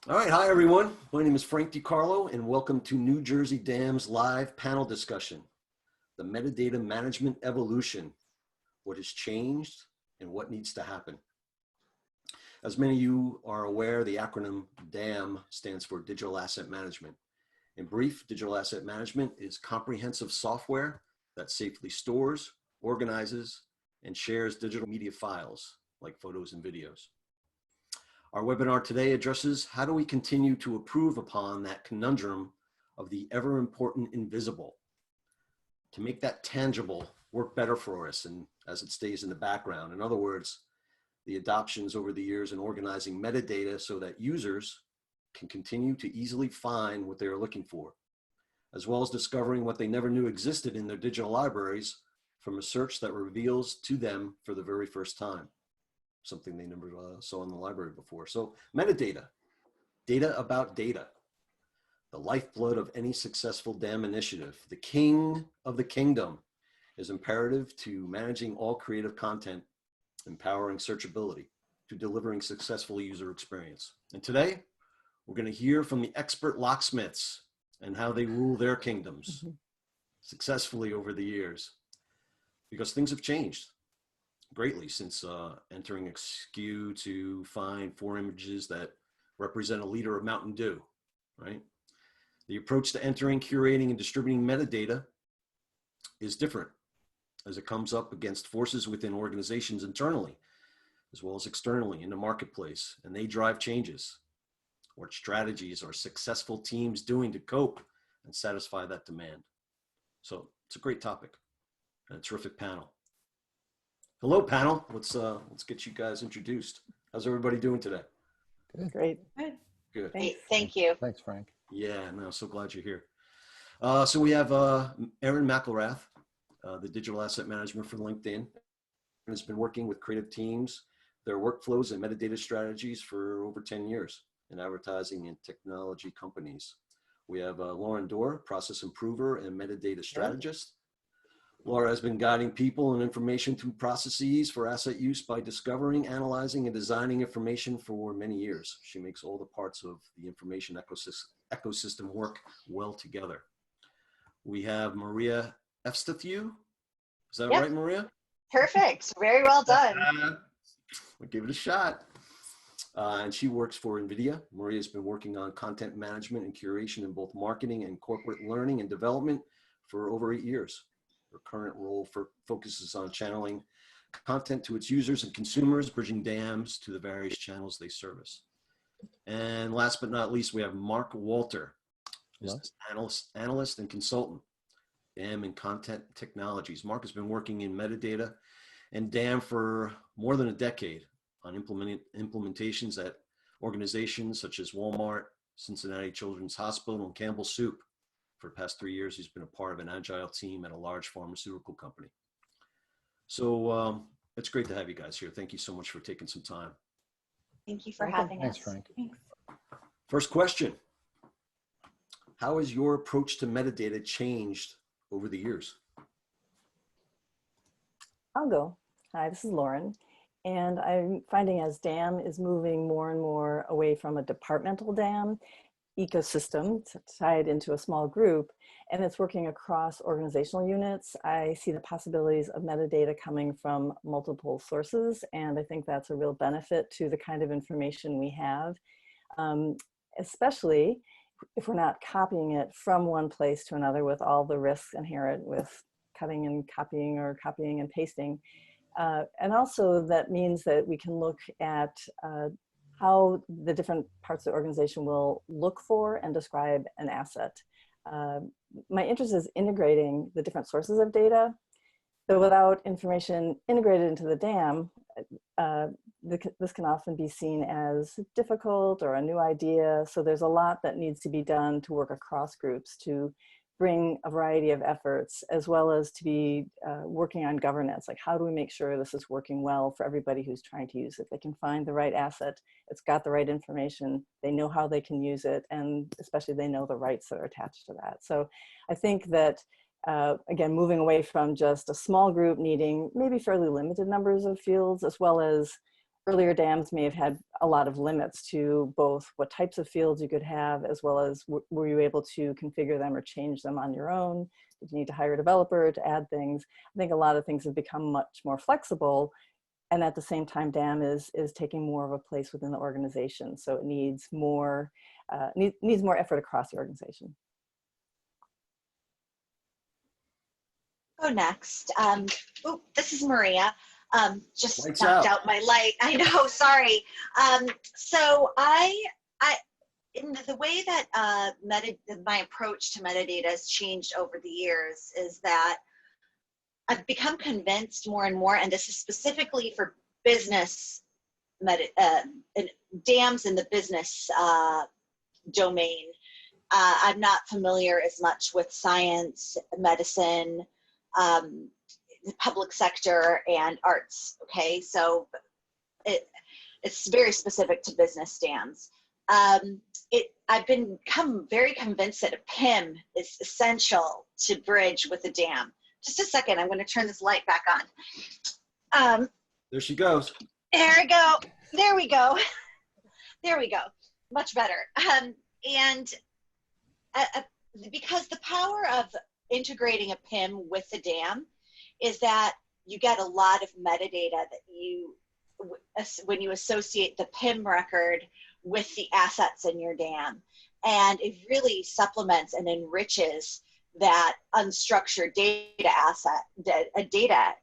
All right, hi everyone. My name is Frank DiCarlo and welcome to New Jersey Dam's live panel discussion, the Metadata Management Evolution, what has changed and what needs to happen. As many of you are aware, the acronym DAM stands for Digital Asset Management. In brief, digital asset management is comprehensive software that safely stores, organizes, and shares digital media files like photos and videos. Our webinar today addresses how do we continue to improve upon that conundrum of the ever important invisible, to make that tangible work better for us and as it stays in the background. In other words, the adoptions over the years in organizing metadata so that users can continue to easily find what they are looking for, as well as discovering what they never knew existed in their digital libraries from a search that reveals to them for the very first time something they never saw in the library before. So metadata, data about data, the lifeblood of any successful DAM initiative, the king of the kingdom, is imperative to managing all creative content, empowering searchability, to delivering successful user experience. And today, we're going to hear from the expert locksmiths and how they rule their kingdoms successfully over the years, because things have changed greatly since entering a SKU to find 4 images that represent a liter of Mountain Dew, right? The approach to entering, curating, and distributing metadata is different as it comes up against forces within organizations internally, as well as externally in the marketplace, and they drive changes. What strategies are successful teams doing to cope and satisfy that demand? So it's a great topic and a terrific panel. Hello, panel. Let's get you guys introduced. How's everybody doing today? Good. Great. Good. Good. Thanks. Thank you. Thanks, Frank. Yeah, no, so glad you're here. So we have Erin McElrath, the digital asset management for LinkedIn, and has been working with creative teams, their workflows and metadata strategies for over 10 years in advertising and technology companies. We have Lauren Dorr, process improver and metadata strategist. Laura has been guiding people and information through processes for asset use by discovering, analyzing, and designing information for many years. She makes all the parts of the information ecosystem work well together. We have Maria Efstathiou. Is that right, Maria? Perfect. Very well done. We'll give it a shot. And she works for NVIDIA. Maria's been working on content management and curation in both marketing and corporate learning and development for over 8 years. Her current role focuses on channeling content to its users and consumers, bridging DAMs to the various channels they service. And last but not least, we have Mark Walter, business analyst and consultant, DAM and content technologies. Mark has been working in metadata and DAM for more than a decade on implementations at organizations such as Walmart, Cincinnati Children's Hospital, and Campbell Soup. For the past 3 years, he's been a part of an agile team at a large pharmaceutical company. So it's great to have you guys here. Thank you so much for taking some time. Thank you for having us. Thanks, Frank. Thanks. First question. How has your approach to metadata changed over the years? I'll go. Hi, this is Lauren. And I'm finding as DAM is moving more and more away from a departmental DAM ecosystem tied into a small group, and it's working across organizational units, I see the possibilities of metadata coming from multiple sources, and I think that's a real benefit to the kind of information we have, especially if we're not copying it from one place to another with all the risks inherent with cutting and copying or copying and pasting. And also that means that we can look at how the different parts of the organization will look for and describe an asset. My interest is integrating the different sources of data, but without information integrated into the DAM, this can often be seen as difficult or a new idea. So there's a lot that needs to be done to work across groups to bring a variety of efforts, as well as to be working on governance. Like, how do we make sure this is working well for everybody who's trying to use it? They can find the right asset, it's got the right information, they know how they can use it, and especially they know the rights that are attached to that. So I think that, again, moving away from just a small group needing maybe fairly limited numbers of fields, as well as earlier dams may have had a lot of limits to both what types of fields you could have, as well as were you able to configure them or change them on your own? Did you need to hire a developer to add things? I think a lot of things have become much more flexible, and at the same time, DAM is taking more of a place within the organization. So it needs more, needs more effort across the organization. Go next. Oh, this is Maria. Just Lights knocked out. out my light. I know, sorry. So in the way that my approach to metadata has changed over the years is that I've become convinced more and more, and this is specifically for business dams in the business domain. I'm not familiar as much with science, medicine, the public sector, and arts. Okay, so it's very specific to business dams. I've become very convinced that a PIM is essential to bridge with a dam. Just a second, I'm going to turn this light back on. There she goes. There we go. There we go. There we go. Much better. Because the power of integrating a PIM with the dam is that you get a lot of metadata that when you associate the PIM record with the assets in your dam. And it really supplements and enriches that unstructured data asset, a data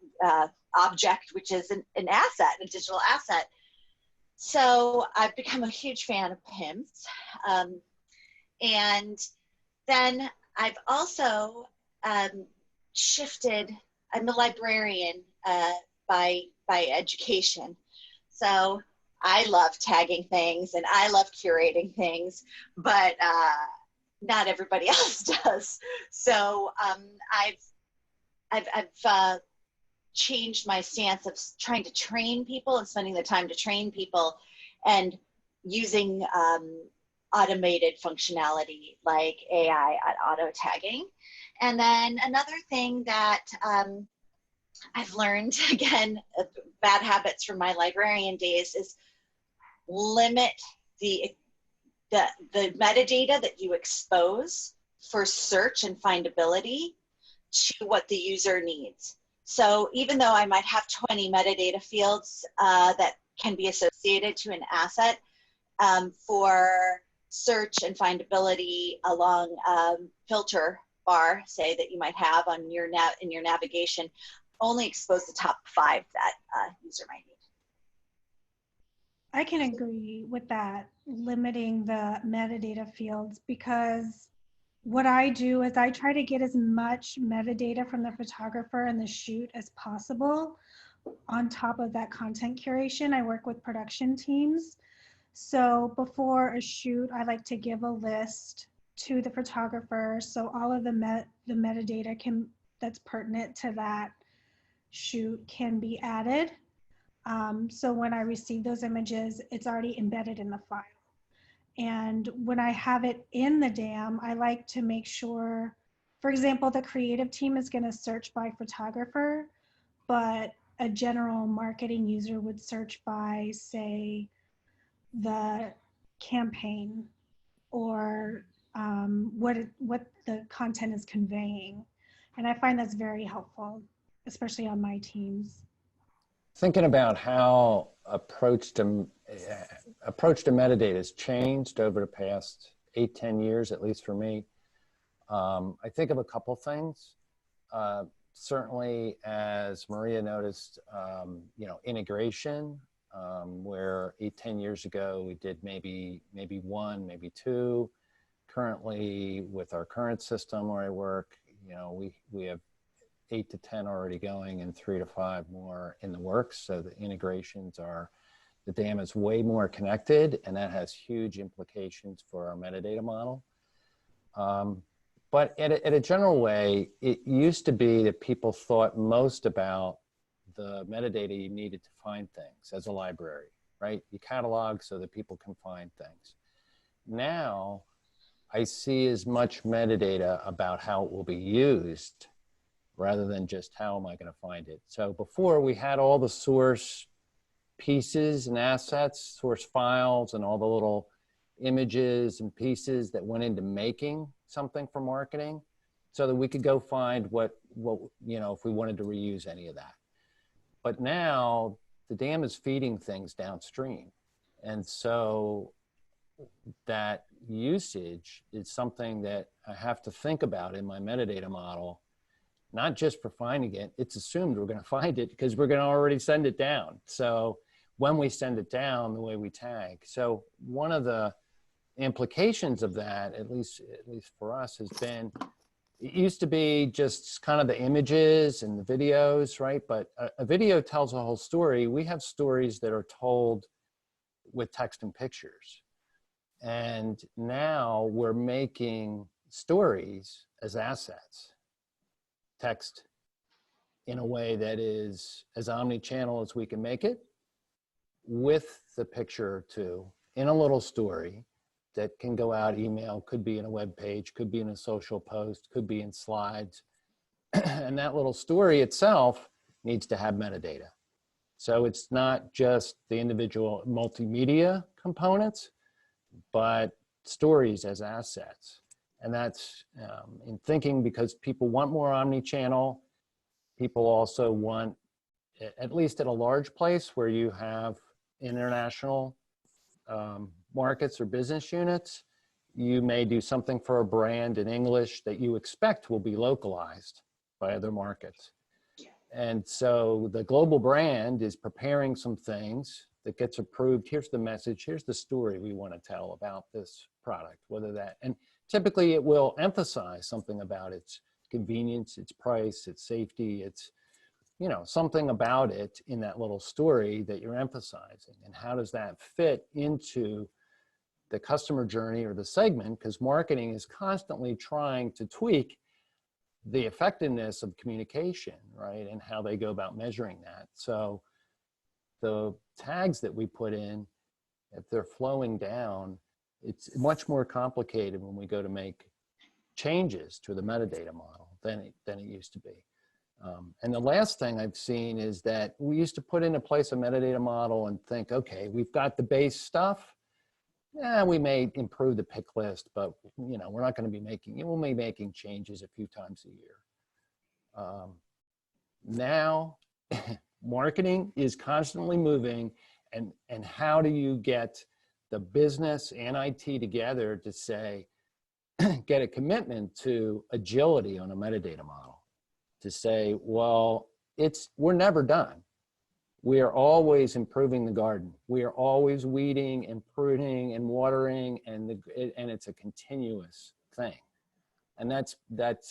object, which is an asset, a digital asset. So I've become a huge fan of PIMs. And then I've also shifted. I'm a librarian by education. So I love tagging things and I love curating things, but not everybody else does. So I've changed my stance of trying to train people and spending the time to train people and using automated functionality like AI at auto tagging. And then another thing that I've learned, again, bad habits from my librarian days, is limit the metadata that you expose for search and findability to what the user needs. So even though I might have 20 metadata fields that can be associated to an asset for search and findability along filter bar, say, that you might have on in your navigation, only expose the top 5 that user might need. I can agree with that, limiting the metadata fields, because what I do is I try to get as much metadata from the photographer and the shoot as possible on top of that content curation. I work with production teams. So before a shoot, I like to give a list to the photographer, so all of the metadata that's pertinent to that shoot can be added. So when I receive those images, it's already embedded in the file. And when I have it in the DAM, I like to make sure, for example, the creative team is going to search by photographer, but a general marketing user would search by, say, the campaign or what the content is conveying. And I find that's very helpful, especially on my teams. Thinking about how approach to metadata has changed over the past 8-10 years, at least for me, I think of a couple things. Certainly, as Maria noticed, integration, where 8-10 years ago we did maybe 1, maybe 2. Currently, with our current system where I work, we have 8 to 10 already going and 3 to 5 more in the works. So the integrations the DAM is way more connected, and that has huge implications for our metadata model. But in a general way, it used to be that people thought most about the metadata you needed to find things as a library, right? You catalog so that people can find things. Now, I see as much metadata about how it will be used rather than just how am I going to find it. So before, we had all the source pieces and assets, source files, and all the little images and pieces that went into making something for marketing, so that we could go find what if we wanted to reuse any of that. But now the dam is feeding things downstream. And so that usage is something that I have to think about in my metadata model, not just for finding it. It's assumed we're going to find it because we're going to already send it down. So when we send it down, the way we tag. So one of the implications of that, at least for us, has been, it used to be just kind of the images and the videos, right? But a video tells a whole story. We have stories that are told with text and pictures. And now we're making stories as assets, text, in a way that is as omni-channel as we can make it, with the picture or two in a little story that can go out, email, could be in a web page, could be in a social post, could be in slides. And that little story itself needs to have metadata. So it's not just the individual multimedia components, but stories as assets. And that's in thinking, because people want more omni-channel. People also want, at least at a large place where you have international markets or business units, you may do something for a brand in English that you expect will be localized by other markets. And so the global brand is preparing some things that gets approved. Here's the message, here's the story we want to tell about this product, whether that, and typically it will emphasize something about its convenience, its price, its safety, its, something about it in that little story that you're emphasizing. And how does that fit into the customer journey or the segment? Because marketing is constantly trying to tweak the effectiveness of communication, right? And how they go about measuring that. So the tags that we put in, if they're flowing down, it's much more complicated when we go to make changes to the metadata model than it used to be. And the last thing I've seen is that we used to put into place a metadata model and think, okay, we've got the base stuff. Yeah, we may improve the pick list, but we're not going to be we'll be making changes a few times a year. Now, marketing is constantly moving, and how do you get the business and IT together to say, get a commitment to agility on a metadata model, to say, well, we're never done. We are always improving the garden. We are always weeding and pruning and watering, and it's a continuous thing. And that's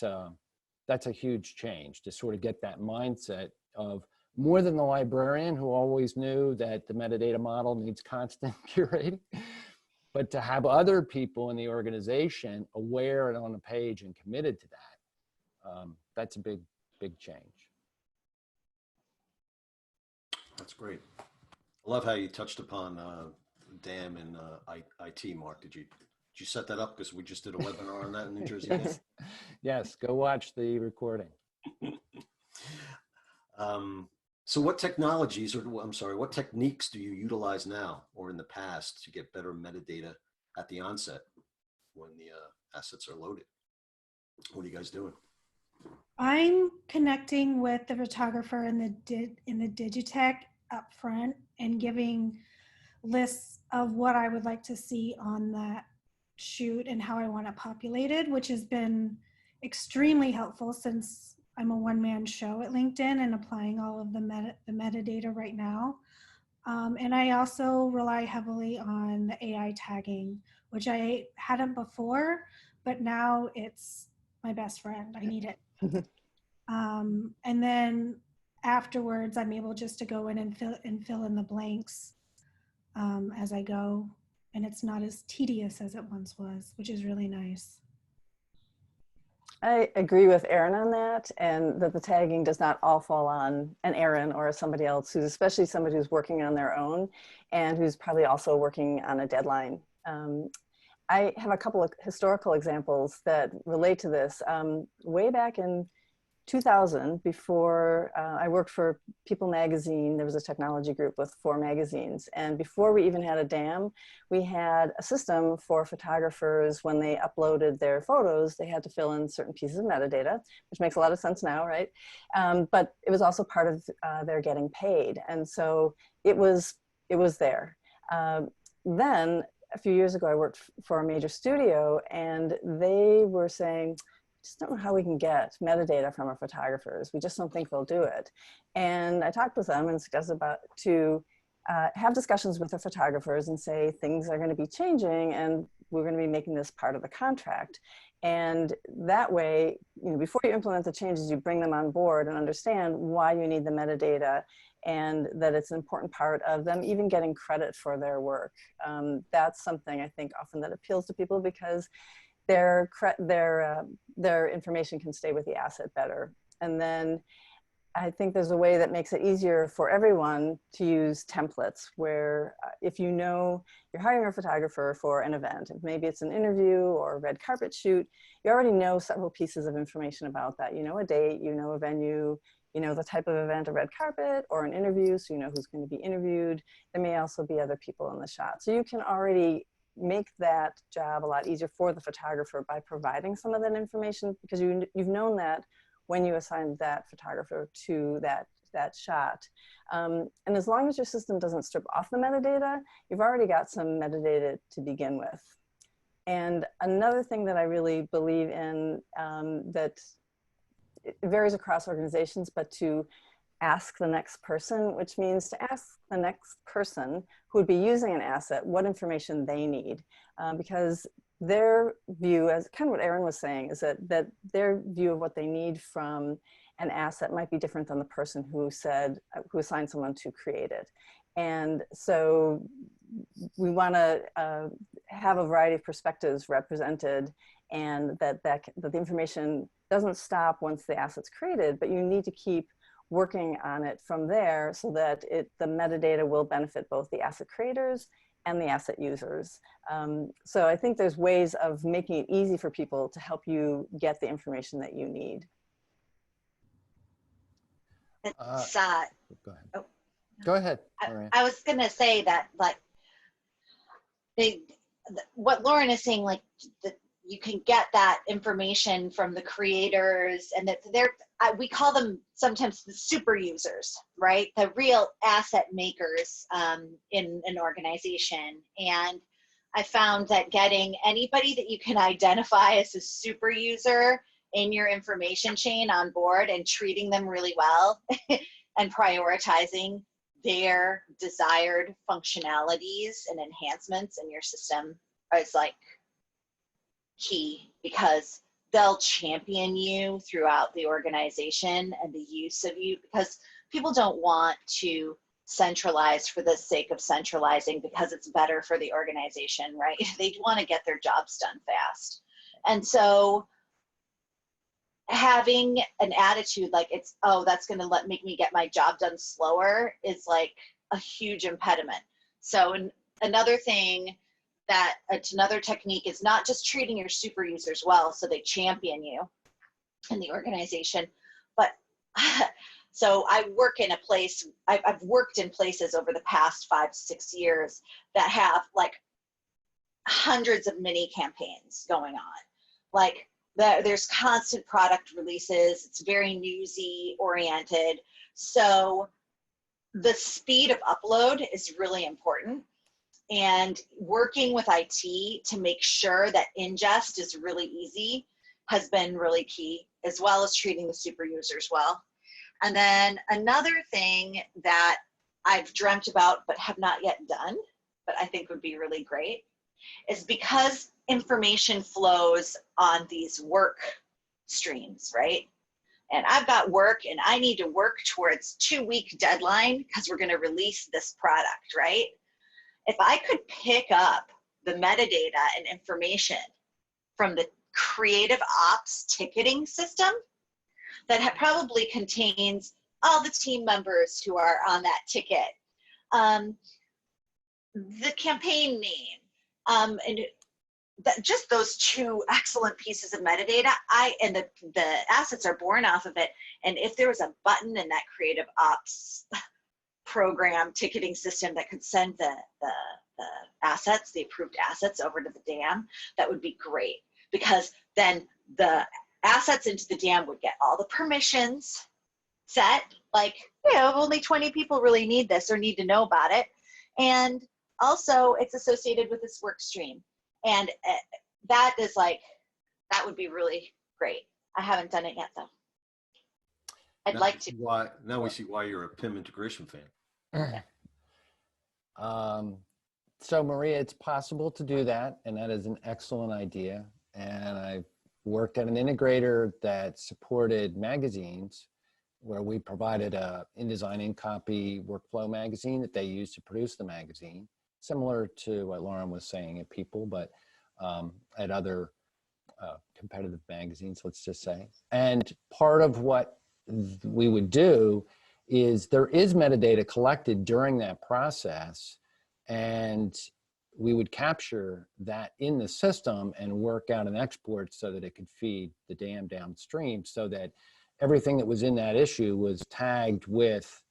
a huge change, to sort of get that mindset of, more than the librarian who always knew that the metadata model needs constant curating, but to have other people in the organization aware and on the page and committed to that. That's a big change. That's great. I love how you touched upon DAM and IT, Mark. Did you set that up? Because we just did a webinar on that in New Jersey. Yes. Yes, go watch the recording. So what technologies, what techniques do you utilize now or in the past to get better metadata at the onset when the assets are loaded? What are you guys doing? I'm connecting with the photographer in the Digitech up front and giving lists of what I would like to see on that shoot and how I want it populated, which has been extremely helpful since I'm a one-man show at LinkedIn and applying all of the metadata right now. And I also rely heavily on the AI tagging, which I hadn't before, but now it's my best friend. I need it. And then afterwards, I'm able just to go in and fill in the blanks as I go. And it's not as tedious as it once was, which is really nice. I agree with Erin on that, and that the tagging does not all fall on an Erin or somebody else, who's especially somebody who's working on their own and who's probably also working on a deadline. I have a couple of historical examples that relate to this. Way back in 2000, before I worked for People magazine. There was a technology group with 4 magazines. And before we even had a DAM, we had a system for photographers. When they uploaded their photos, they had to fill in certain pieces of metadata, which makes a lot of sense now, right? But it was also part of their getting paid. And so it was there. Then a few years ago, I worked for a major studio, and they were saying, just don't know how we can get metadata from our photographers. We just don't think they'll do it. And I talked with them and suggested to have discussions with the photographers and say things are going to be changing, and we're going to be making this part of the contract. And that way, you know, before you implement the changes, you bring them on board and understand why you need the metadata, and that it's an important part of them even getting credit for their work. That's something I think often that appeals to people, because their information can stay with the asset better. And then I think there's a way that makes it easier for everyone to use templates, where if you know you're hiring a photographer for an event, maybe it's an interview or a red carpet shoot, you already know several pieces of information about that. You know a date, you know a venue, you know the type of event, a red carpet or an interview, so you know who's going to be interviewed. There may also be other people in the shot. So you can already make that job a lot easier for the photographer by providing some of that information, because you've known that when you assign that photographer to that shot. And as long as your system doesn't strip off the metadata, you've already got some metadata to begin with. And another thing that I really believe in, that it varies across organizations, but to ask the next person, which means to ask the next person who would be using an asset what information they need, because their view, as kind of what Erin was saying, is that their view of what they need from an asset might be different than the person who assigned someone to create it. And so we want to have a variety of perspectives represented, and that the information doesn't stop once the asset's created, but you need to keep working on it from there, so that the metadata will benefit both the asset creators and the asset users. So I think there's ways of making it easy for people to help you get the information that you need. Go ahead. Oh, Go ahead. I was going to say that, like, what Lauren is saying, like, you can get that information from the creators, and that we call them sometimes the super users, right? The real asset makers in an organization. And I found that getting anybody that you can identify as a super user in your information chain on board and treating them really well and prioritizing their desired functionalities and enhancements in your system is like key, because they'll champion you throughout the organization and the use of you, because people don't want to centralize for the sake of centralizing because it's better for the organization, right? They want to get their jobs done fast. And so having an attitude like it's, oh, that's going to make me get my job done slower is like a huge impediment. So another thing another technique is not just treating your super users well so they champion you in the organization, but so I work in a place, I've worked in places over the past 5-6 years that have like hundreds of mini campaigns going on. Like there's constant product releases, it's very newsy oriented. So the speed of upload is really important. And working with IT to make sure that ingest is really easy has been really key, as well as treating the super users well. And then another thing that I've dreamt about but have not yet done, but I think would be really great, is because information flows on these work streams, right? And I've got work and I need to work towards 2-week deadline because we're going to release this product, right? If I could pick up the metadata and information from the creative ops ticketing system that probably contains all the team members who are on that ticket, the campaign name, and just those two excellent pieces of metadata, and the assets are born off of it. And if there was a button in that creative ops program ticketing system that could send the assets, the approved assets over to the dam, that would be great, because then the assets into the dam would get all the permissions set, like, only 20 people really need this or need to know about it. And also it's associated with this work stream. And that is like, that would be really great. I haven't done it yet though. I'd like to. Now we see why you're a PIM integration fan. So Maria, it's possible to do that, and that is an excellent idea. And I worked at an integrator that supported magazines, where we provided a InDesign InCopy workflow magazine that they used to produce the magazine, similar to what Lauren was saying at People, but at other competitive magazines, let's just say. And part of what we would do is there is metadata collected during that process, and we would capture that in the system and work out an export so that it could feed the dam downstream, so that everything that was in that issue was tagged with,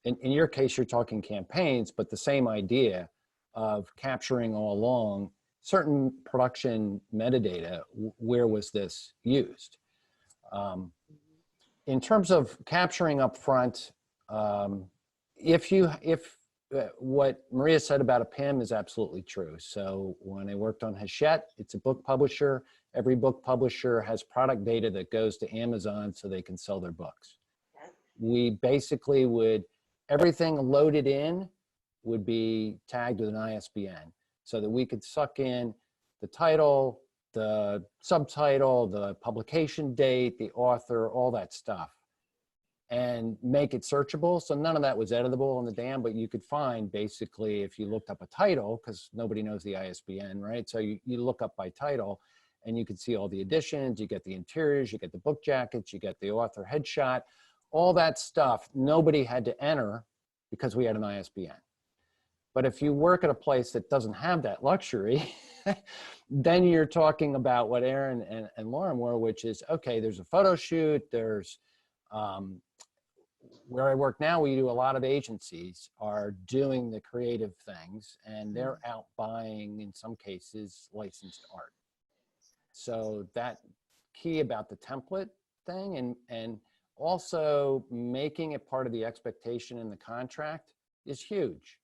in your case, you're talking campaigns, but the same idea of capturing all along certain production metadata. Where was this used? In terms of capturing up front, what Maria said about a PIM is absolutely true. So when I worked on Hachette, it's a book publisher. Every book publisher has product data that goes to Amazon so they can sell their books. We basically would, everything loaded in would be tagged with an ISBN so that we could suck in the title, the subtitle, the publication date, the author, all that stuff, and make it searchable. So none of that was editable in the dam, but you could find basically, if you looked up a title, because nobody knows the ISBN, right? So you look up by title and you could see all the editions, you get the interiors, you get the book jackets, you get the author headshot, all that stuff. Nobody had to enter because we had an ISBN. But if you work at a place that doesn't have that luxury, then you're talking about what Aaron and Lauren were, which is, okay, there's a photo shoot, there's, where I work now, we do a lot of agencies are doing the creative things, and they're out buying, in some cases, licensed art. So that key about the template thing, and also making it part of the expectation in the contract is huge.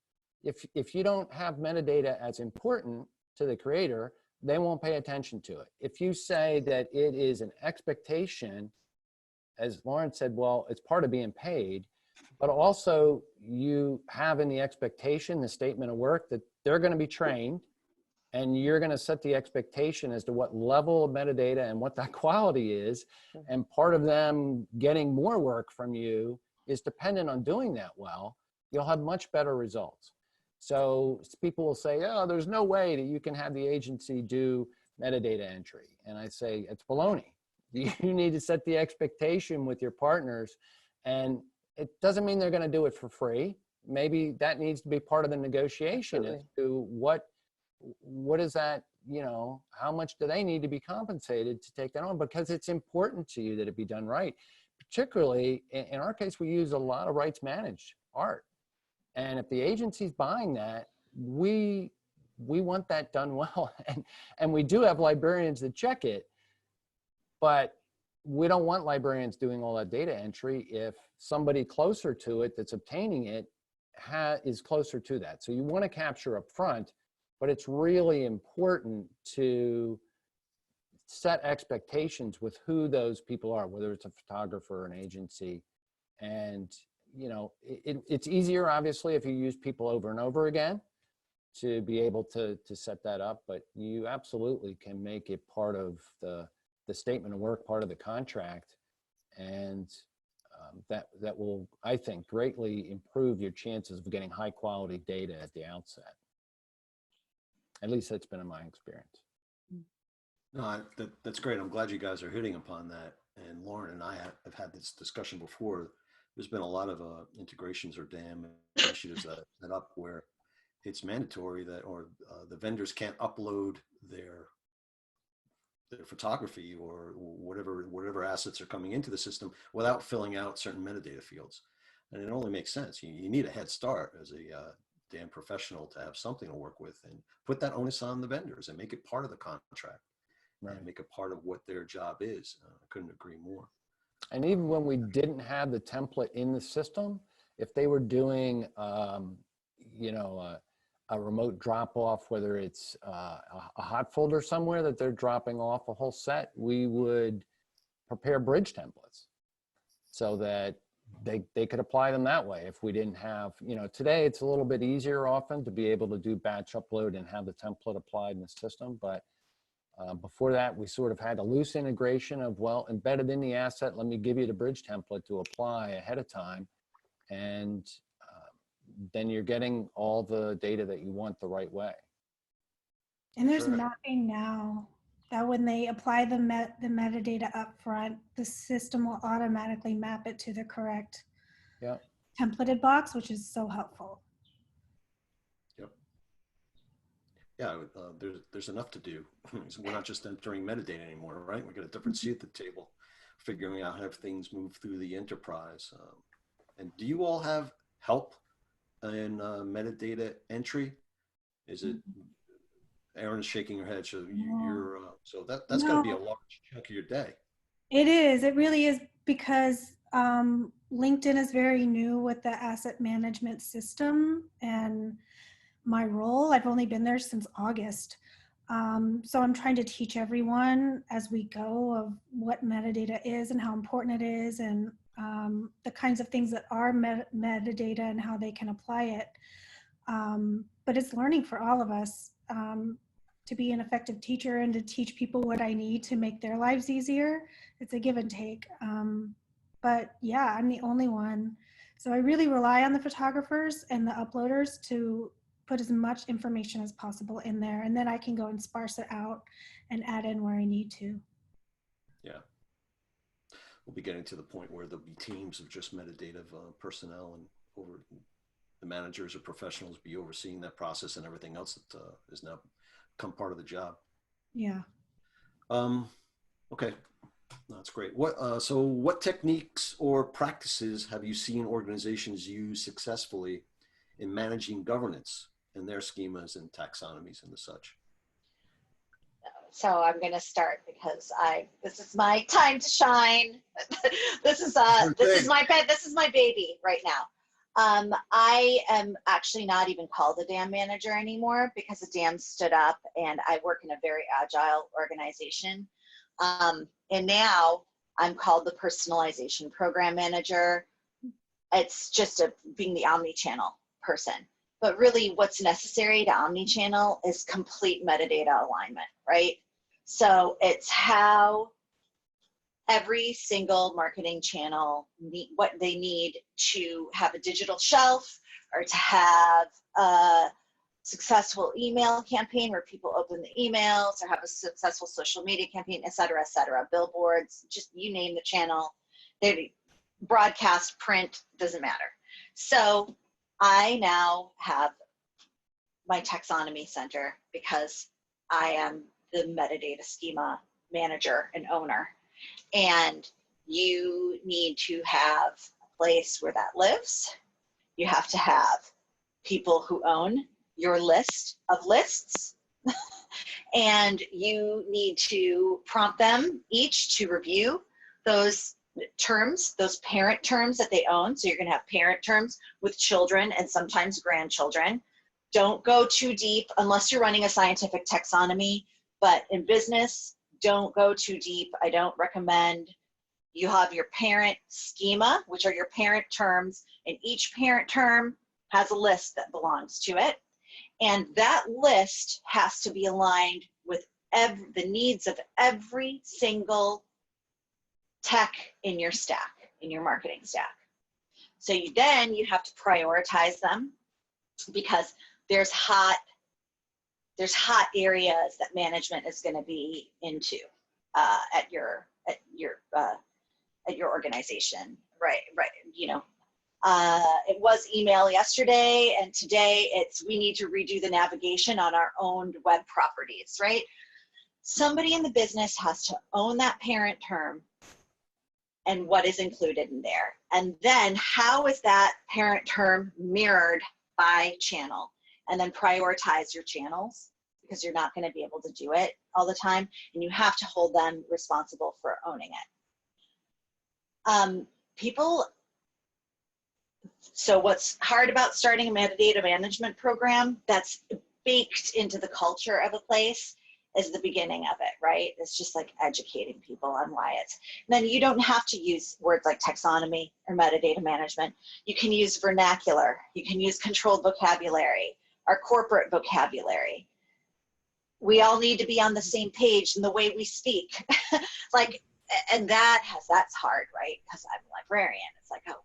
If you don't have metadata as important to the creator, they won't pay attention to it. If you say that it is an expectation, as Lauren said, well, it's part of being paid, but also you have in the expectation, the statement of work, that they're going to be trained, and you're going to set the expectation as to what level of metadata and what that quality is. And part of them getting more work from you is dependent on doing that well. You'll have much better results. So people will say, oh, there's no way that you can have the agency do metadata entry. And I say, it's baloney. You need to set the expectation with your partners, and it doesn't mean they're going to do it for free. Maybe that needs to be part of the negotiation. Absolutely. As to what is that, how much do they need to be compensated to take that on? Because it's important to you that it be done right. Particularly in our case, we use a lot of rights managed art. And if the agency's buying that, we want that done well. And we do have librarians that check it, but we don't want librarians doing all that data entry if somebody closer to it that's obtaining it is closer to that. So you want to capture up front, but it's really important to set expectations with who those people are, whether it's a photographer or an agency. And it's easier, obviously, if you use people over and over again to be able to set that up, but you absolutely can make it part of the statement of work, part of the contract, and that will, I think, greatly improve your chances of getting high quality data at the outset. At least that's been in my experience. No, that's great. I'm glad you guys are hitting upon that. And Lauren and I have had this discussion before. There's been a lot of integrations or DAM initiatives that are set up where it's mandatory that, or the vendors can't upload their their photography or whatever assets are coming into the system without filling out certain metadata fields. And it only makes sense. You need a head start as a damn professional to have something to work with, and put that onus on the vendors and make it part of the contract, right? And make it part of what their job is. I couldn't agree more. And even when we didn't have the template in the system, if they were doing, you know, a remote drop off, whether it's a hot folder somewhere that they're dropping off a whole set, we would prepare bridge templates so that they could apply them that way. If we didn't have, you know, today it's a little bit easier often to be able to do batch upload and have the template applied in the system. But before that, we sort of had a loose integration of, well, embedded in the asset, let me give you the bridge template to apply ahead of time. And then you're getting all the data that you want the right way. And there's Sure. mapping now that when they apply the metadata up front, the system will automatically map it to the correct templated box, which is so helpful. Yep. Yeah, there's enough to do. We're not just entering metadata anymore, right? We got a different seat at the table, figuring out how things move through the enterprise. And do you all have help in metadata entry? Is it? Erin is shaking her head. So you're so that's got to be a large chunk of your day. It is. It really is, because LinkedIn is very new with the asset management system, and my role, I've only been there since August. So I'm trying to teach everyone as we go of what metadata is and how important it is, and the kinds of things that are metadata and how they can apply it. But it's learning for all of us to be an effective teacher and to teach people what I need to make their lives easier. It's a give and take. But yeah, I'm the only one. So I really rely on the photographers and the uploaders to put as much information as possible in there. And then I can go and sparse it out and add in where I need to. Yeah. We'll be getting to the point where there'll be teams of just metadata personnel, and over the managers or professionals be overseeing that process and everything else that is now become part of the job. Yeah. Okay, that's great. So what techniques or practices have you seen organizations use successfully in managing governance and their schemas and taxonomies and the such? So I'm going to start because this is my time to shine. this is my baby right now. I am actually not even called a DAM manager anymore because the DAM stood up, and I work in a very agile organization. And now I'm called the personalization program manager. It's just being the omni-channel person. But really what's necessary to omni-channel is complete metadata alignment, right? So it's how every single marketing channel what they need to have a digital shelf, or to have a successful email campaign where people open the emails, or have a successful social media campaign, et cetera, billboards, just you name the channel. They broadcast, print, doesn't matter. So I now have my taxonomy center because I am the metadata schema manager and owner. And you need to have a place where that lives. You have to have people who own your list of lists. And you need to prompt them each to review those terms, those parent terms that they own. So you're going to have parent terms with children and sometimes grandchildren. Don't go too deep unless you're running a scientific taxonomy. But in business, don't go too deep. I don't recommend. You have your parent schema, which are your parent terms, and each parent term has a list that belongs to it. And that list has to be aligned with the needs of every single tech in your stack, in your marketing stack. So then you have to prioritize them, because there's hot areas that management is going to be into at your organization, right? You know, it was email yesterday, and today we need to redo the navigation on our owned web properties, right? somebody in the business has to own that parent term and what is included in there. And then how is that parent term mirrored by channel? And then prioritize your channels, because you're not going to be able to do it all the time. And you have to hold them responsible for owning it. So what's hard about starting a metadata management program that's baked into the culture of a place is the beginning of it, right? It's just like educating people on why it's, and then you don't have to use words like taxonomy or metadata management. You can use vernacular. You can use controlled vocabulary, our corporate vocabulary. We all need to be on the same page in the way we speak. Like, and that's hard, right? Because I'm a librarian. It's like, oh,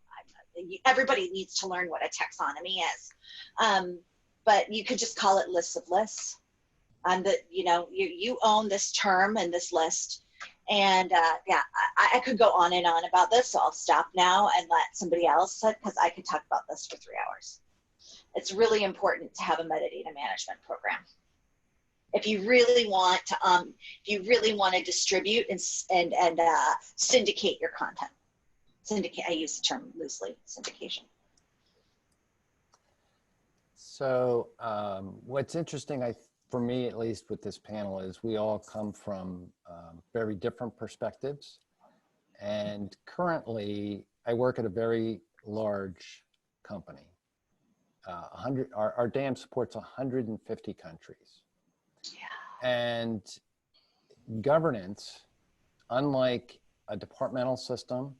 everybody needs to learn what a taxonomy is. But you could just call it lists of lists. And that, you know, you own this term and this list. And yeah, I could go on and on about this, so I'll stop now and let somebody else, because I could talk about this for 3 hours. It's really important to have a metadata management program. If you really want to, distribute and syndicate your content. Syndicate, I use the term loosely, syndication. So what's interesting, for me at least with this panel, is we all come from very different perspectives. And currently I work at a very large company. Our dam supports 150 countries. Yeah. And governance, unlike a departmental system,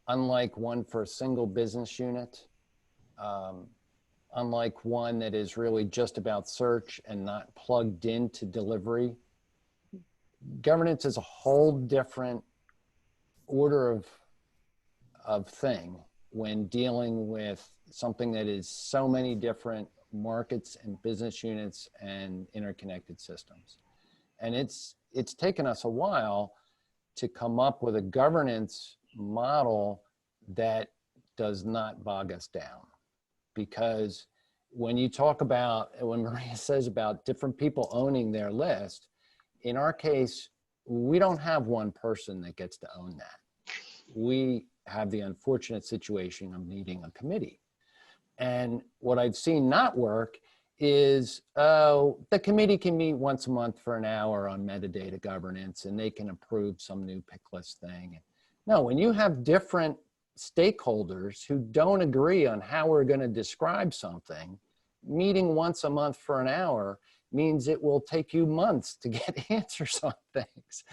unlike one for a single business unit, unlike one that is really just about search and not plugged into delivery, governance is a whole different order of thing when dealing with something that is so many different markets and business units and interconnected systems. And it's taken us a while to come up with a governance model that does not bog us down. Because when you talk about, when Maria says about different people owning their list, in our case, we don't have one person that gets to own that. We have the unfortunate situation of needing a committee. And what I've seen not work is, the committee can meet once a month for an hour on metadata governance and they can approve some new pick list thing. No, when you have different stakeholders who don't agree on how we're going to describe something, meeting once a month for an hour means it will take you months to get answers on things.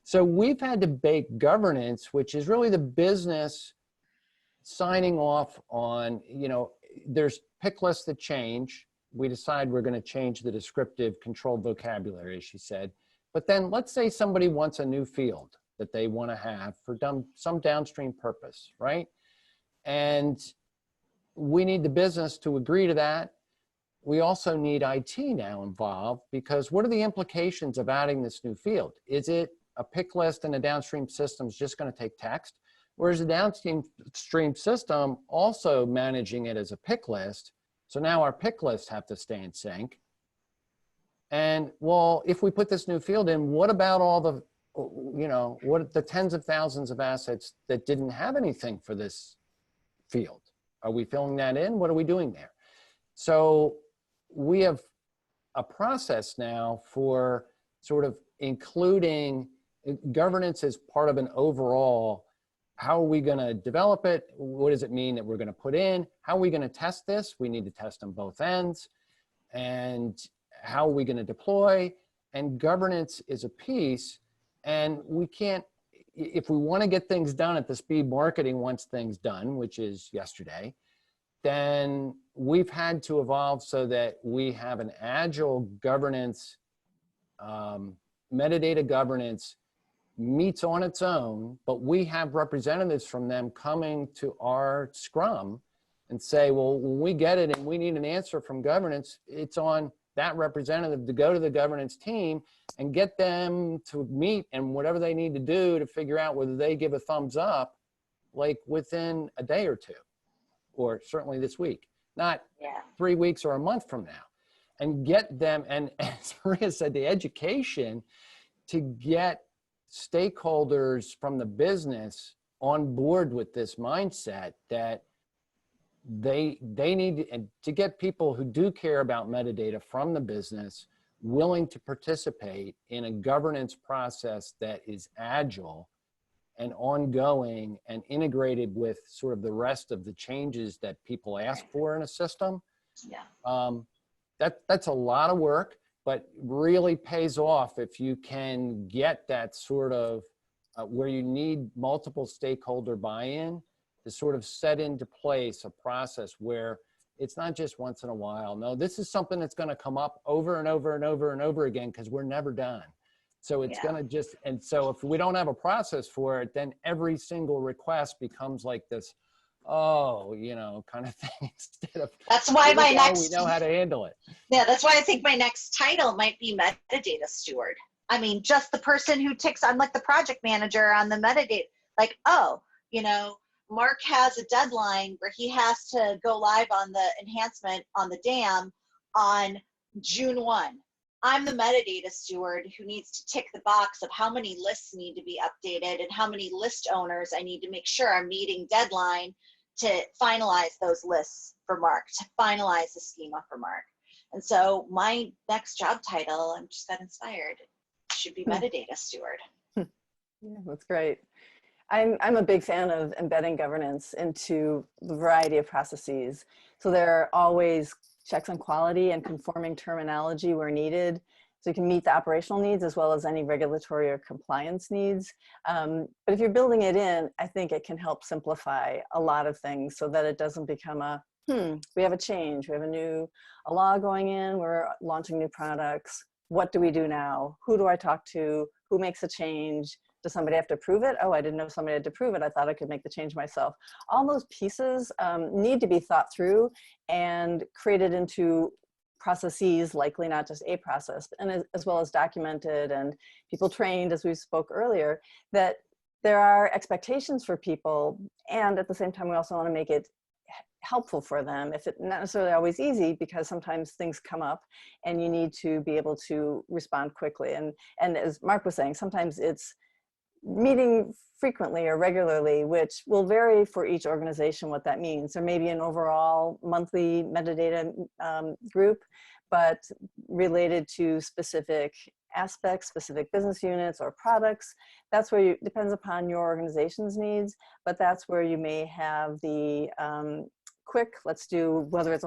So we've had to bake governance, which is really the business signing off on, you know, there's pick lists that change. We decide we're going to change the descriptive controlled vocabulary, as she said. But then let's say somebody wants a new field that they want to have for some downstream purpose, right? And we need the business to agree to that. We also need IT now involved, because what are the implications of adding this new field? Is it a pick list and a downstream system is just going to take text? Or is the downstream system also managing it as a pick list? So now our pick lists have to stay in sync. And well, if we put this new field in, what about all the, you know, what the tens of thousands of assets that didn't have anything for this field? Are we filling that in? What are we doing there? So we have a process now for sort of including governance as part of an overall, how are we going to develop it? What does it mean that we're going to put in? How are we going to test this? We need to test on both ends. And how are we going to deploy? And governance is a piece. And we can't, if we want to get things done at the speed marketing wants things done, which is yesterday, then we've had to evolve so that we have an agile governance, metadata governance meets on its own, but we have representatives from them coming to our Scrum and say, well, when we get it and we need an answer from governance, it's on that representative to go to the governance team and get them to meet and whatever they need to do to figure out whether they give a thumbs up, like within a day or two, or certainly this week, not 3 weeks or a month from now, and get them. And as Maria said, the education to get stakeholders from the business on board with this mindset that they need to get people who do care about metadata from the business willing to participate in a governance process that is agile and ongoing and integrated with sort of the rest of the changes that people ask for in a system. Yeah. That's a lot of work, but really pays off if you can get that sort of where you need multiple stakeholder buy-in to sort of set into place a process where it's not just once in a while. No, this is something that's going to come up over and over and over and over again because we're never done. So it's going to just, and so if we don't have a process for it, then every single request becomes like this, oh, you know, kind of thing instead of, that's why my next, we know how to handle it. Yeah, that's why I think my next title might be metadata steward. I mean, just the person who ticks, I'm like the project manager on the metadata, like, oh, you know, Mark has a deadline where he has to go live on the enhancement on the dam on June 1. I'm the metadata steward who needs to tick the box of how many lists need to be updated and how many list owners I need to make sure I'm meeting deadline to finalize those lists for Mark, to finalize the schema for Mark. And so my next job title, I'm just got inspired, should be metadata steward. Yeah, that's great. I'm a big fan of embedding governance into the variety of processes. So there are always checks on quality and conforming terminology where needed, so you can meet the operational needs as well as any regulatory or compliance needs. But if you're building it in, I think it can help simplify a lot of things so that it doesn't become a, we have a change, we have a law going in, we're launching new products. What do we do now? Who do I talk to? Who makes a change? Does somebody have to approve it? Oh, I didn't know somebody had to approve it. I thought I could make the change myself. All those pieces need to be thought through and created into processes, likely not just a process, and as well as documented and people trained, as we spoke earlier, that there are expectations for people. And at the same time, we also want to make it helpful for them, if it's not necessarily always easy, because sometimes things come up and you need to be able to respond quickly. And as Mark was saying, sometimes it's meeting frequently or regularly, which will vary for each organization what that means. There may be an overall monthly metadata group, but related to specific aspects, specific business units or products. That's where you, depends upon your organization's needs, but that's where you may have the quick, let's do, whether it's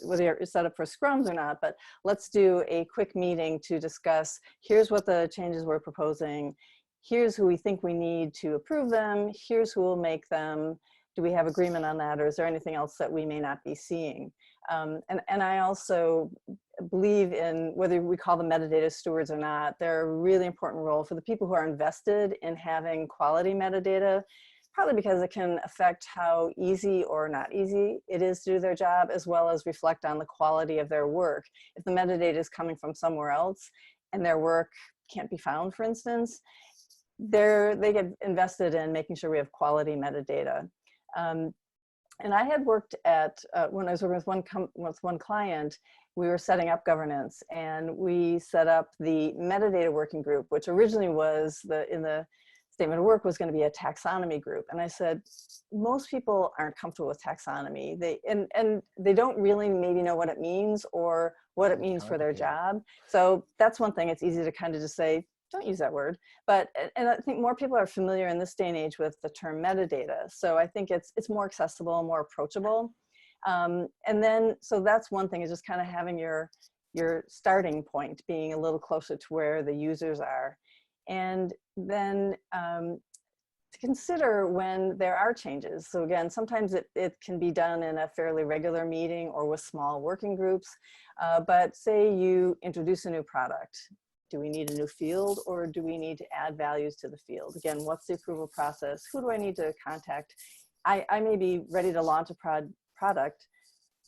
whether you're set up for scrums or not, but let's do a quick meeting to discuss, here's what the changes we're proposing, here's who we think we need to approve them, here's who will make them, do we have agreement on that, or is there anything else that we may not be seeing? And I also believe in, whether we call them metadata stewards or not, they're a really important role for the people who are invested in having quality metadata, partly because it can affect how easy or not easy it is to do their job, as well as reflect on the quality of their work. If the metadata is coming from somewhere else and their work can't be found, for instance, they get invested in making sure we have quality metadata. And I had worked at, when I was working with one client, we were setting up governance, and we set up the metadata working group, which originally was in the statement of work was going to be a taxonomy group. And I said, most people aren't comfortable with taxonomy. And they don't really maybe know what it means or what it means for their job. So that's one thing. It's easy to kind of just say, don't use that word. But, and I think more people are familiar in this day and age with the term metadata. So I think it's more accessible, more approachable. And then, so that's one thing, is just kind of having your starting point being a little closer to where the users are. And then to consider when there are changes. So again, sometimes it can be done in a fairly regular meeting or with small working groups. But say you introduce a new product. Do we need a new field, or do we need to add values to the field? Again, what's the approval process? Who do I need to contact? I may be ready to launch a product,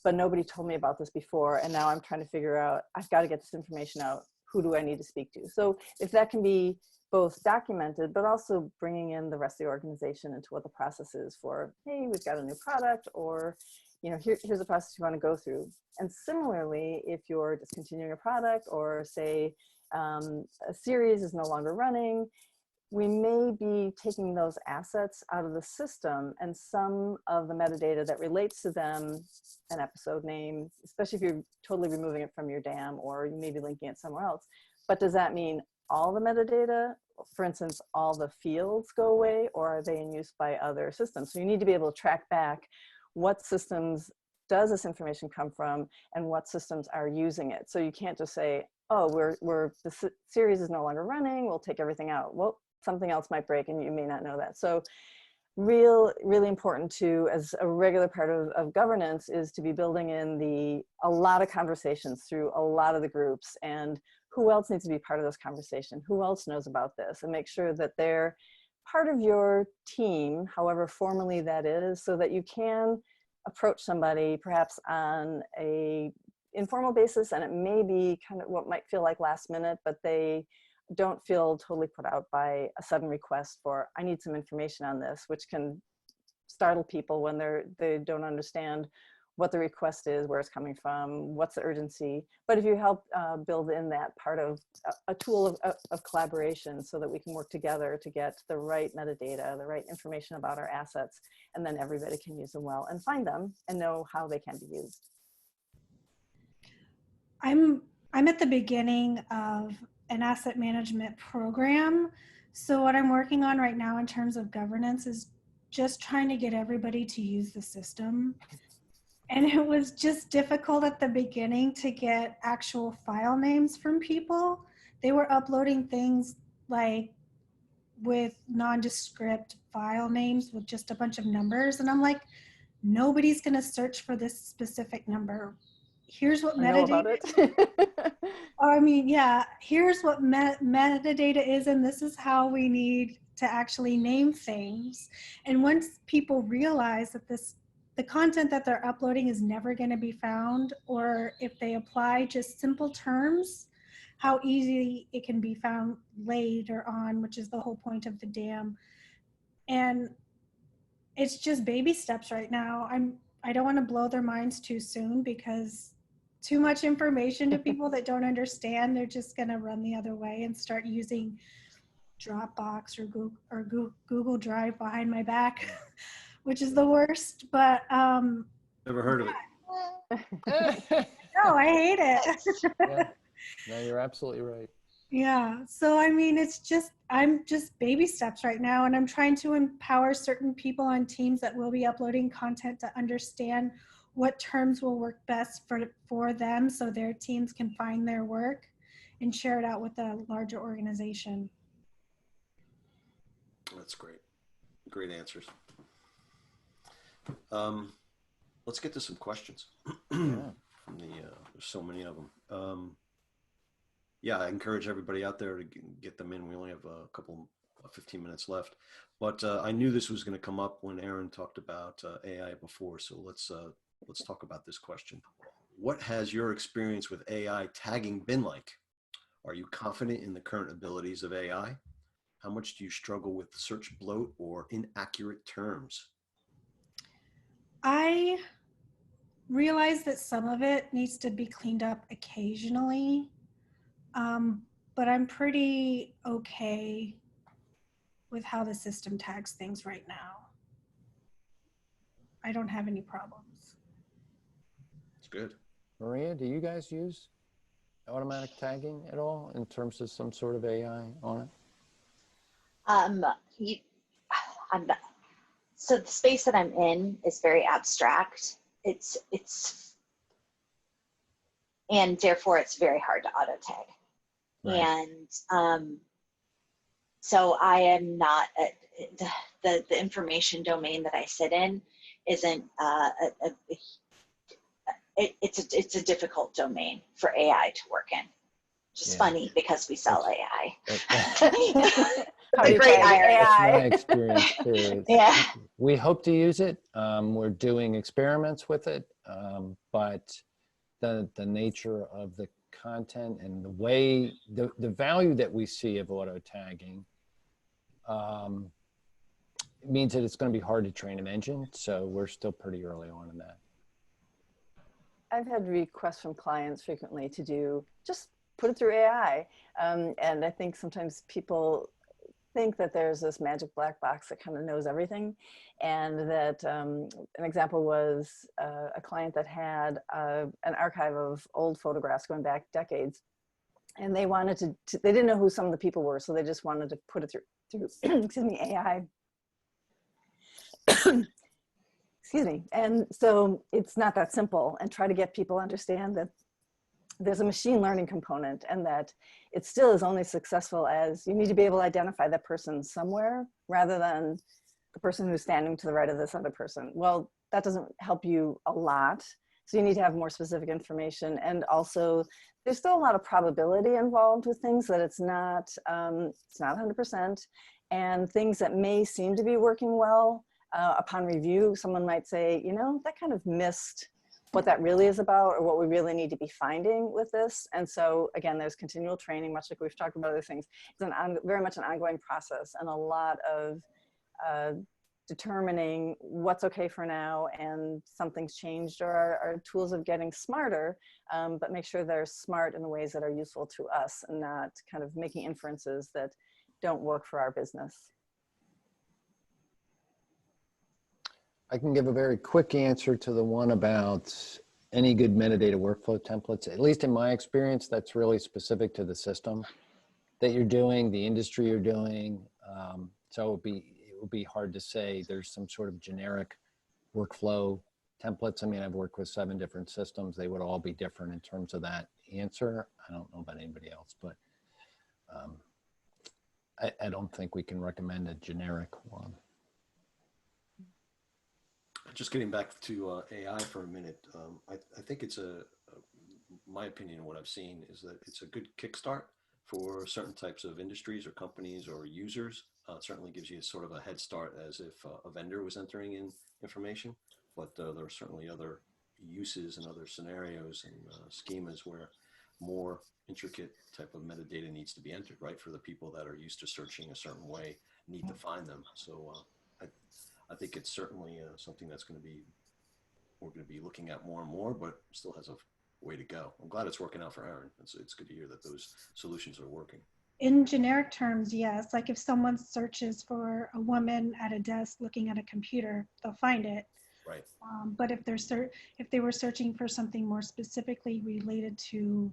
but nobody told me about this before. And now I'm trying to figure out, I've got to get this information out. Who do I need to speak to? So if that can be both documented, but also bringing in the rest of the organization into what the process is for, hey, we've got a new product, or, you know, here's the process you want to go through. And similarly, if you're discontinuing a product, or say, a series is no longer running, we may be taking those assets out of the system, and some of the metadata that relates to them, an episode name, especially if you're totally removing it from your DAM, or you may be linking it somewhere else. But does that mean all the metadata, for instance, all the fields go away, or are they in use by other systems? So you need to be able to track back what systems does this information come from and what systems are using it. So you can't just say, oh, the series is no longer running, we'll take everything out. Well, something else might break and you may not know that. So really important to, as a regular part of governance, is to be building in a lot of conversations through a lot of the groups, and who else needs to be part of this conversation? Who else knows about this? And make sure that they're part of your team, however formally that is, so that you can approach somebody perhaps on a informal basis, and it may be kind of what might feel like last minute, but they don't feel totally put out by a sudden request for, I need some information on this, which can startle people when they don't understand what the request is, where it's coming from, what's the urgency. But if you help build in that part of a tool of collaboration, so that we can work together to get the right metadata, the right information about our assets, and then everybody can use them well and find them and know how they can be used. I'm at the beginning of an asset management program. So what I'm working on right now in terms of governance is just trying to get everybody to use the system. And it was just difficult at the beginning to get actual file names from people. They were uploading things like with nondescript file names with just a bunch of numbers. And I'm like, nobody's going to search for this specific number. Here's what metadata I mean, yeah, here's what metadata is, and this is how we need to actually name things. And once people realize that the content that they're uploading is never going to be found, or if they apply just simple terms, how easy it can be found later on, which is the whole point of the DAM. And it's just baby steps right now. I don't want to blow their minds too soon, because too much information to people that don't understand, they're just going to run the other way and start using Dropbox or Google Drive behind my back, which is the worst. But Never heard of it. no, I hate it. Yeah. No, you're absolutely right. Yeah. So, I mean, I'm just baby steps right now, and I'm trying to empower certain people on teams that will be uploading content to understand what terms will work best for them, so their teams can find their work and share it out with a larger organization. That's great. Great answers. Let's get to some questions. Yeah. There's so many of them. Yeah, I encourage everybody out there to get them in. We only have a couple, 15 minutes left, but I knew this was going to come up when Aaron talked about AI before. So let's talk about this question. What has your experience with AI tagging been like? Are you confident in the current abilities of AI? How much do you struggle with search bloat or inaccurate terms? I realize that some of it needs to be cleaned up occasionally, but I'm pretty okay with how the system tags things right now. I don't have any problems. It's good. Maria, do you guys use automatic tagging at all in terms of some sort of AI on it? So the space that I'm in is very abstract. And therefore it's very hard to auto tag. Right. And so I am not, the information domain that I sit in isn't, it's a difficult domain for AI to work in. Which is funny because we sell AI. The great irony. That's my experience too. Yeah. We hope to use it. We're doing experiments with it, but the nature of the content and the way, the value that we see of auto tagging means that it's going to be hard to train an engine. So we're still pretty early on in that. I've had requests from clients frequently to do just put it through AI. And I think sometimes people think that there's this magic black box that kind of knows everything. And that an example was a client that had an archive of old photographs going back decades. And they wanted to they didn't know who some of the people were, so they just wanted to put it through excuse me, AI. Excuse me. And so it's not that simple, and try to get people to understand that there's a machine learning component, and that it still is only successful as you need to be able to identify that person somewhere rather than the person who's standing to the right of this other person. Well, that doesn't help you a lot. So you need to have more specific information. And also there's still a lot of probability involved with things, that it's not 100%, and things that may seem to be working well upon review, someone might say, you know, that kind of missed what that really is about, or what we really need to be finding with this. And so again, there's continual training, much like we've talked about other things. It's very much an ongoing process, and a lot of determining what's okay for now, and something's changed, or our tools of getting smarter, but make sure they're smart in the ways that are useful to us, and not kind of making inferences that don't work for our business. I can give a very quick answer to the one about any good metadata workflow templates. At least in my experience, that's really specific to the system that you're doing, the industry you're doing. So it would be hard to say there's some sort of generic workflow templates. I mean, I've worked with 7 different systems. They would all be different in terms of that answer. I don't know about anybody else, but I don't think we can recommend a generic one. Just getting back to AI for a minute, I think it's my opinion, what I've seen is that it's a good kickstart for certain types of industries or companies or users. It certainly gives you sort of a head start as if a vendor was entering in information, but there are certainly other uses and other scenarios and schemas where more intricate type of metadata needs to be entered, right? For the people that are used to searching a certain way, need to find them. So I think it's certainly something that's we're going to be looking at more and more, but still has a way to go. I'm glad it's working out for Aaron. It's good to hear that those solutions are working. In generic terms, yes. Like if someone searches for a woman at a desk looking at a computer, they'll find it. Right. But if they were searching for something more specifically related to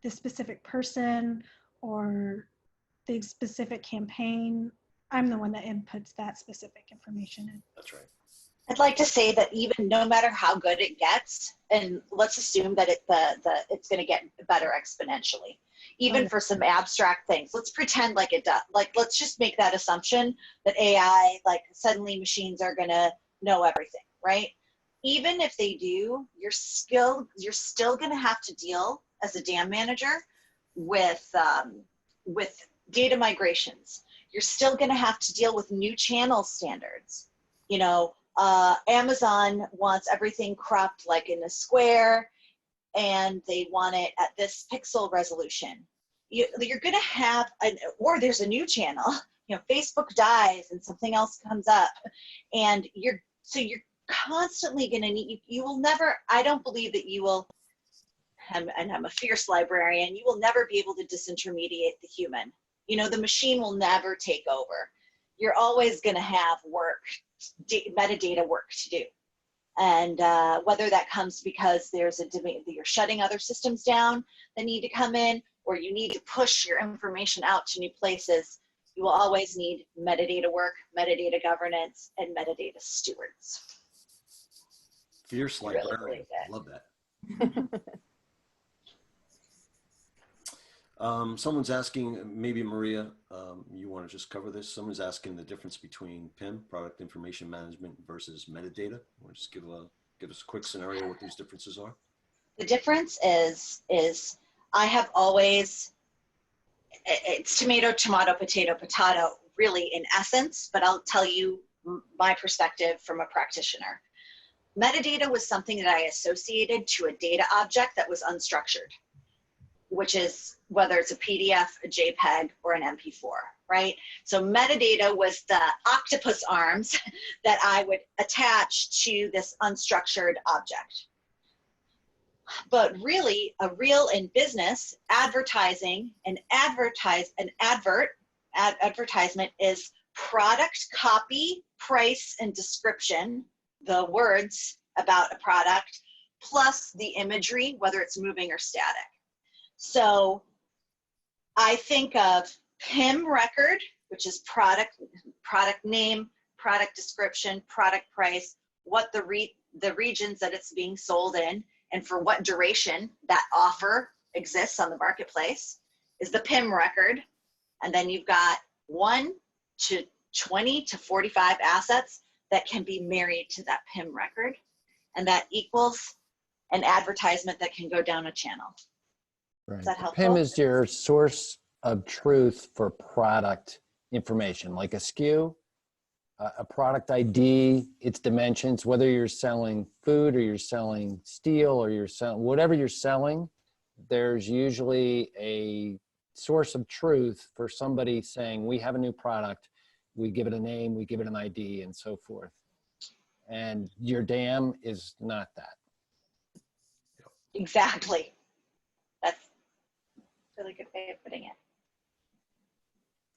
the specific person or the specific campaign, I'm the one that inputs that specific information in. That's right. I'd like to say that even no matter how good it gets, and let's assume that it's going to get better exponentially, even for some abstract things. Let's pretend like it does. Like, let's just make that assumption that AI, like suddenly machines are going to know everything, right? Even if they do, you're still going to have to deal as a dam manager with data migrations. You're still going to have to deal with new channel standards. You know, Amazon wants everything cropped like in a square, and they want it at this pixel resolution. You're going to have, or there's a new channel. You know, Facebook dies and something else comes up, and you're constantly going to need. You will never. I don't believe that you will. And I'm a fierce librarian. You will never be able to disintermediate the human. You know, the machine will never take over. You're always going to have metadata work to do. And whether that comes because there's a demand that you're shutting other systems down that need to come in, or you need to push your information out to new places, you will always need metadata work, metadata governance, and metadata stewards. Fierce librarian. Love that. Someone's asking, maybe Maria, you want to just cover this? Someone's asking the difference between PIM, product information management, versus metadata. Want to just give us a quick scenario what these differences are? The difference is I have always, it's tomato, tomato, potato, potato, really in essence, but I'll tell you my perspective from a practitioner. Metadata was something that I associated to a data object that was unstructured, which is whether it's a PDF, a JPEG, or an MP4, right? So metadata was the octopus arms that I would attach to this unstructured object. but really a reel in business advertising, advertisement is product copy, price, and description, the words about a product, plus the imagery, whether it's moving or static. So I think of PIM record, which is product name, product description, product price, what the regions that it's being sold in, and for what duration that offer exists on the marketplace is the PIM record. And then you've got 1 to 20 to 45 assets that can be married to that PIM record. And that equals an advertisement that can go down a channel. Right. Is that helpful? PIM is your source of truth for product information, like a SKU, a product ID, its dimensions, whether you're selling food or you're selling steel or you're selling, whatever you're selling, there's usually a source of truth for somebody saying, we have a new product, we give it a name, we give it an ID, and so forth. And your dam is not that. Exactly. That's a really good way of putting it.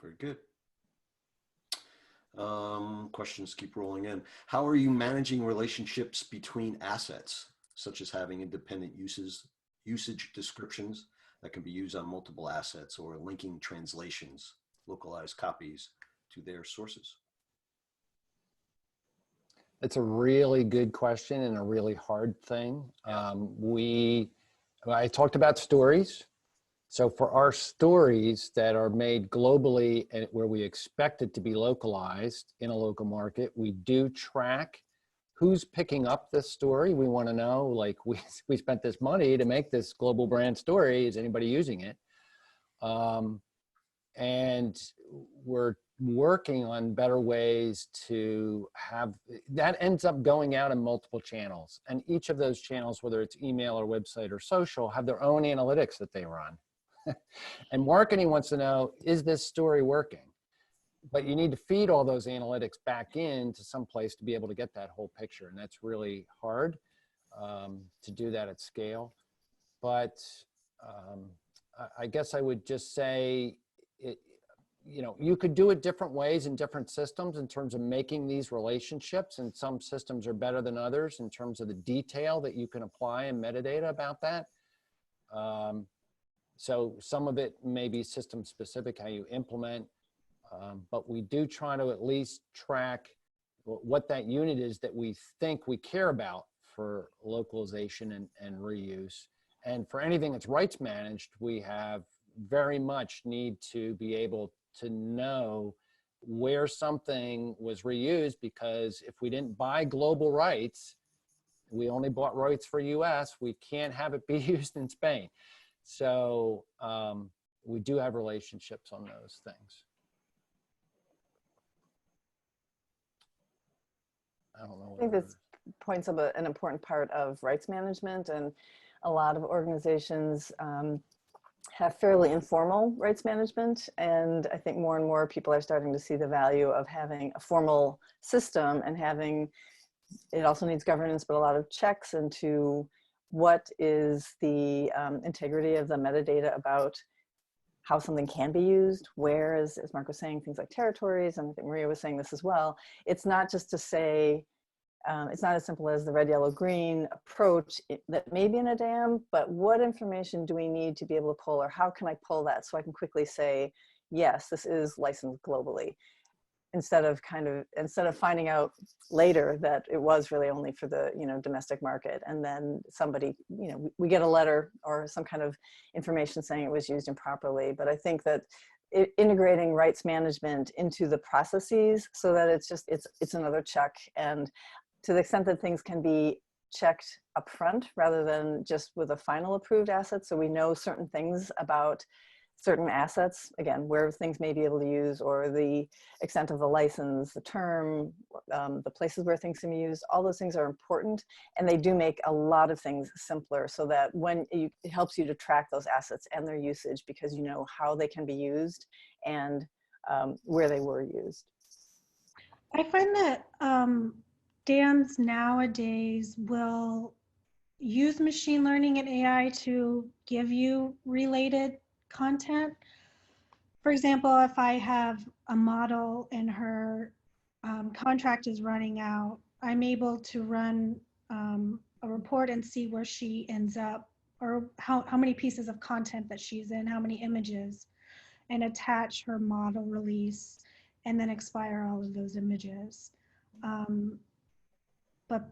Very good. Questions keep rolling in. How are you managing relationships between assets, such as having independent usage descriptions that can be used on multiple assets, or linking translations, localized copies to their sources? It's a really good question and a really hard thing. I talked about stories. So for our stories that are made globally and where we expect it to be localized in a local market, we do track who's picking up this story. We want to know, like, we spent this money to make this global brand story. Is anybody using it? And we're working on better ways to have that ends up going out in multiple channels. And each of those channels, whether it's email or website or social, have their own analytics that they run. And marketing wants to know, is this story working? But you need to feed all those analytics back into some place to be able to get that whole picture. And that's really hard to do that at scale. But I guess I would just say, you could do it different ways in different systems in terms of making these relationships. And some systems are better than others in terms of the detail that you can apply in metadata about that. So some of it may be system specific, how you implement, but we do try to at least track what that unit is that we think we care about for localization and reuse. And for anything that's rights managed, we have very much need to be able to know where something was reused, because if we didn't buy global rights, we only bought rights for US, we can't have it be used in Spain. So we do have relationships on those things. I don't know. I think this points up an important part of rights management, and a lot of organizations have fairly informal rights management. And I think more and more people are starting to see the value of having a formal system, and having, it also needs governance, but a lot of checks into what is the integrity of the metadata about how something can be used, where, as Mark was saying, things like territories, and I think Maria was saying this as well. It's not just to say, it's not as simple as the red, yellow, green approach that may be in a dam, but what information do we need to be able to pull, or how can I pull that so I can quickly say, yes, this is licensed globally, instead of finding out later that it was really only for the domestic market, and then somebody, we get a letter or some kind of information saying it was used improperly. But I think that integrating rights management into the processes so that it's another check, and to the extent that things can be checked upfront rather than just with a final approved asset, so we know certain things about certain assets, again, where things may be able to use, or the extent of the license, the term, the places where things can be used. All those things are important, and they do make a lot of things simpler, so that it helps you to track those assets and their usage, because you know how they can be used and where they were used. I find that dams nowadays will use machine learning and AI to give you related content. For example, if I have a model and her contract is running out, I'm able to run a report and see where she ends up, or how many pieces of content that she's in, how many images, and attach her model release, and then expire all of those images. But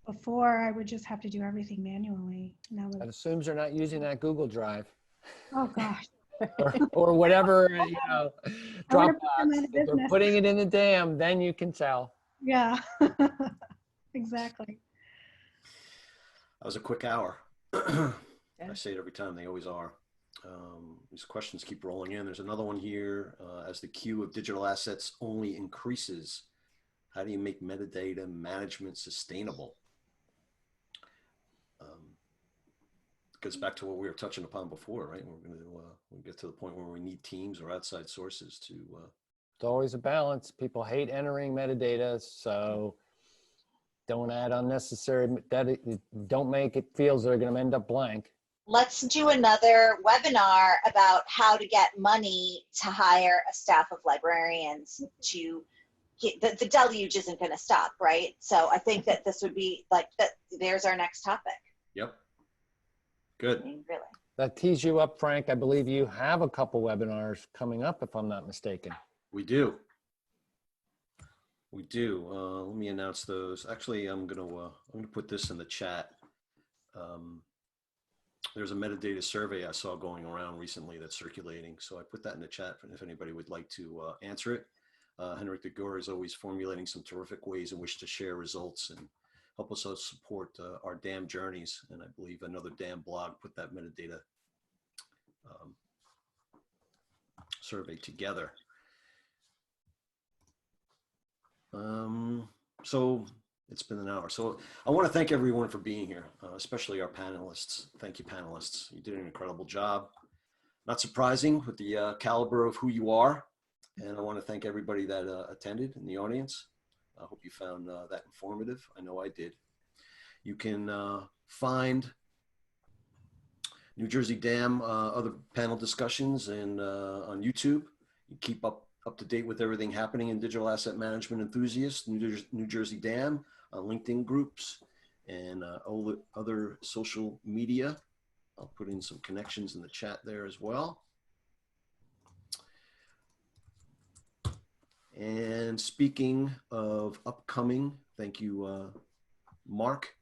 before, I would just have to do everything manually. Now, That assumes you're not using that Google Drive oh gosh, or whatever, I wanna Dropbox. put them out of If they're business. putting it in the dam, then you can tell. Yeah, exactly. That was a quick hour. I say it every time, they always are. These questions keep rolling in. There's another one here. As the queue of digital assets only increases, how do you make metadata management sustainable? Gets back to what we were touching upon before, right? We're going to we'll get to the point where we need teams or outside sources to. It's always a balance. People hate entering metadata, so don't add unnecessary. Don't make it feels they're going to end up blank. Let's do another webinar about how to get money to hire a staff of librarians to get, the deluge isn't going to stop, right? So I think that this would be like, that. There's our next topic. Yep. Good. I mean, really. That tees you up, Frank. I believe you have a couple webinars coming up, if I'm not mistaken. We do. We do. Let me announce those. Actually, I'm gonna put this in the chat. There's a metadata survey I saw going around recently that's circulating, so I put that in the chat if anybody would like to answer it. Henrik de Goor is always formulating some terrific ways in which to share results and help us out support our DAM journeys. And I believe another DAM blog put that metadata survey together. So it's been an hour. So I want to thank everyone for being here, especially our panelists. Thank you, panelists. You did an incredible job. Not surprising with the caliber of who you are. And I want to thank everybody that attended in the audience. I hope you found that informative. I know I did. You can find New Jersey DAM other panel discussions and on YouTube. You keep up to date with everything happening in digital asset management enthusiasts, New Jersey DAM, LinkedIn groups, and all the other social media. I'll put in some connections in the chat there as well. And speaking of upcoming, thank you, Mark.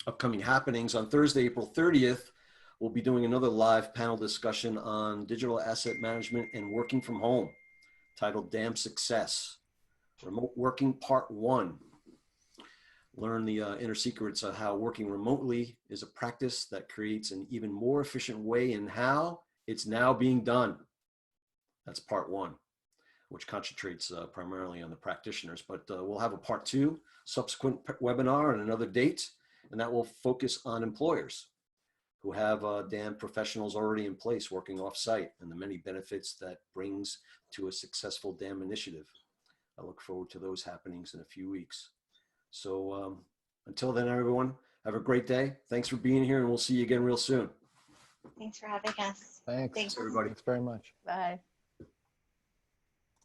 Upcoming happenings on Thursday, April 30th, we'll be doing another live panel discussion on digital asset management and working from home, titled DAM Success, Remote Working Part 1. Learn the inner secrets of how working remotely is a practice that creates an even more efficient way and how it's now being done. That's part 1, which concentrates primarily on the practitioners, but we'll have a part 2, subsequent webinar on another date, and that will focus on employers who have DAM professionals already in place working off-site and the many benefits that brings to a successful DAM initiative. I look forward to those happenings in a few weeks. So until then, everyone, have a great day. Thanks for being here, and we'll see you again real soon. Thanks for having us. Thanks. Thanks, everybody. Thanks very much. Bye.